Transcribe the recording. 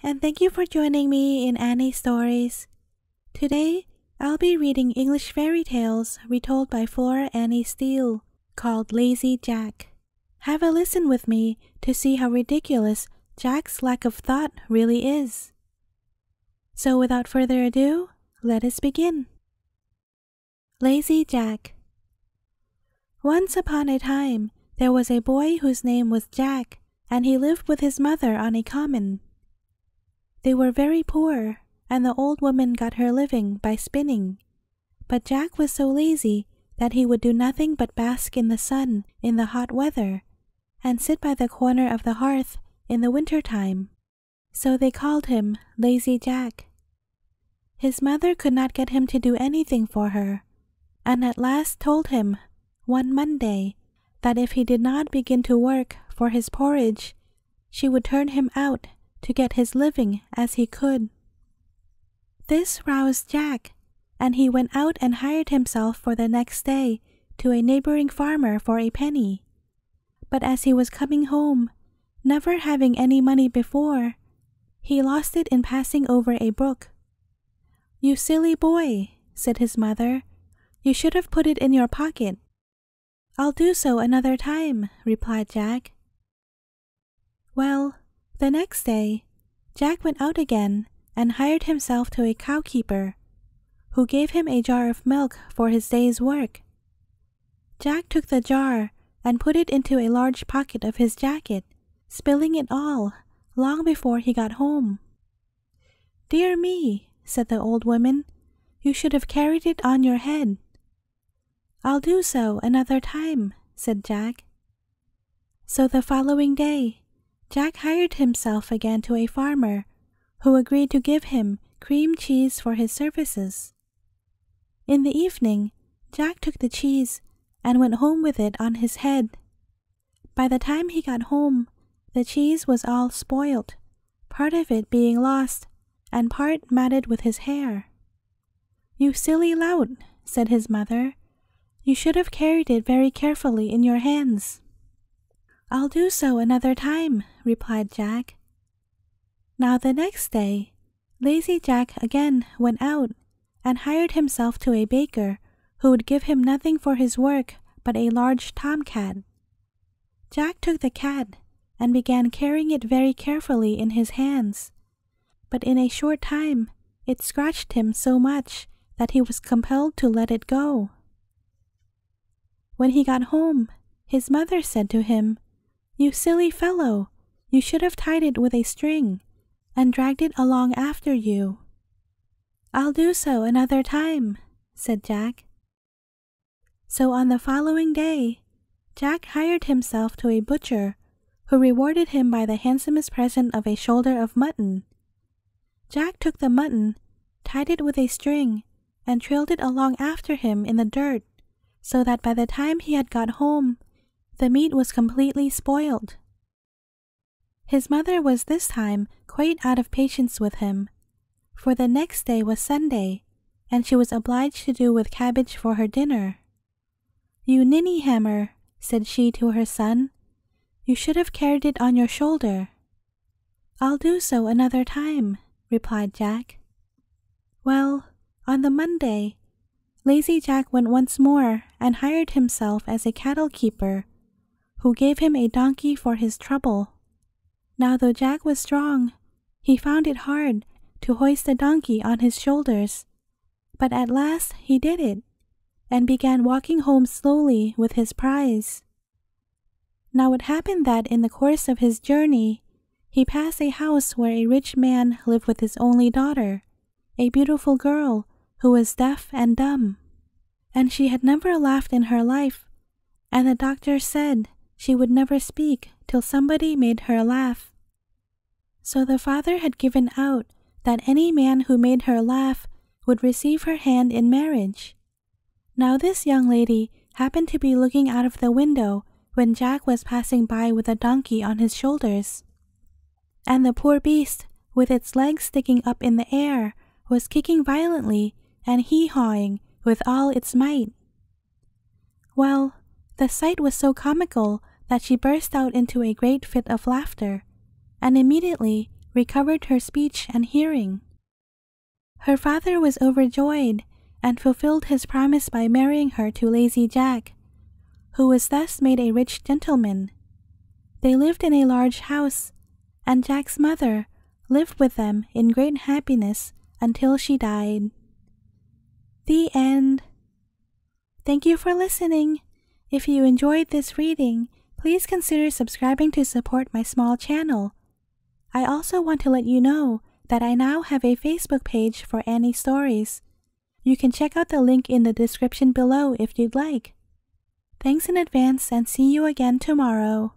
and thank you for joining me in Annie Stories. Today, I'll be reading English fairy tales retold by Flora Annie Steele, called Lazy Jack. Have a listen with me to see how ridiculous Jack's lack of thought really is. So without further ado, let us begin. Lazy Jack. Once upon a time, there was a boy whose name was Jack, and he lived with his mother on a common. They were very poor, and the old woman got her living by spinning. But Jack was so lazy that he would do nothing but bask in the sun in the hot weather, and sit by the corner of the hearth in the winter time. So they called him Lazy Jack. His mother could not get him to do anything for her, and at last told him, one Monday, that if he did not begin to work for his porridge, she would turn him out to get his living as he could. This roused Jack, and he went out and hired himself for the next day to a neighboring farmer for a penny. But as he was coming home, never having any money before, he lost it in passing over a brook. "You silly boy," said his mother, "you should have put it in your pocket." "I'll do so another time," replied Jack. Well, the next day, Jack went out again and hired himself to a cowkeeper, who gave him a jar of milk for his day's work. Jack took the jar and put it into a large pocket of his jacket, spilling it all long before he got home. "Dear me," said the old woman, "you should have carried it on your head." "I'll do so another time," said Jack. So the following day, Jack hired himself again to a farmer, who agreed to give him cream cheese for his services. In the evening, Jack took the cheese and went home with it on his head. By the time he got home, the cheese was all spoilt, part of it being lost and part matted with his hair. "You silly lout," said his mother, "you should have carried it very carefully in your hands." "I'll do so another time," replied Jack. Now the next day, Lazy Jack again went out and hired himself to a baker who would give him nothing for his work but a large tomcat. Jack took the cat and began carrying it very carefully in his hands, but in a short time it scratched him so much that he was compelled to let it go. When he got home, his mother said to him, "You silly fellow, you should have tied it with a string and dragged it along after you." "I'll do so another time," said Jack. So on the following day, Jack hired himself to a butcher, who rewarded him by the handsomest present of a shoulder of mutton. Jack took the mutton, tied it with a string, and trailed it along after him in the dirt, so that by the time he had got home, the meat was completely spoiled. His mother was this time quite out of patience with him, for the next day was Sunday, and she was obliged to do with cabbage for her dinner. "You ninny hammer," said she to her son, "you should have carried it on your shoulder." "I'll do so another time," replied Jack. Well, on the Monday, Lazy Jack went once more and hired himself as a cattle keeper, who gave him a donkey for his trouble. Now though Jack was strong, he found it hard to hoist the donkey on his shoulders, but at last he did it, and began walking home slowly with his prize. Now it happened that in the course of his journey, he passed a house where a rich man lived with his only daughter, a beautiful girl who was deaf and dumb, and she had never laughed in her life, and the doctor said she would never speak till somebody made her laugh. So the father had given out that any man who made her laugh would receive her hand in marriage. Now this young lady happened to be looking out of the window when Jack was passing by with a donkey on his shoulders, and the poor beast, with its legs sticking up in the air, was kicking violently and hee-hawing with all its might. Well, the sight was so comical that she burst out into a great fit of laughter, and immediately recovered her speech and hearing. Her father was overjoyed and fulfilled his promise by marrying her to Lazy Jack, who was thus made a rich gentleman. They lived in a large house, and Jack's mother lived with them in great happiness until she died. The end. Thank you for listening. If you enjoyed this reading, please consider subscribing to support my small channel. I also want to let you know that I now have a Facebook page for Annie stories. You can check out the link in the description below if you'd like. Thanks in advance and see you again tomorrow.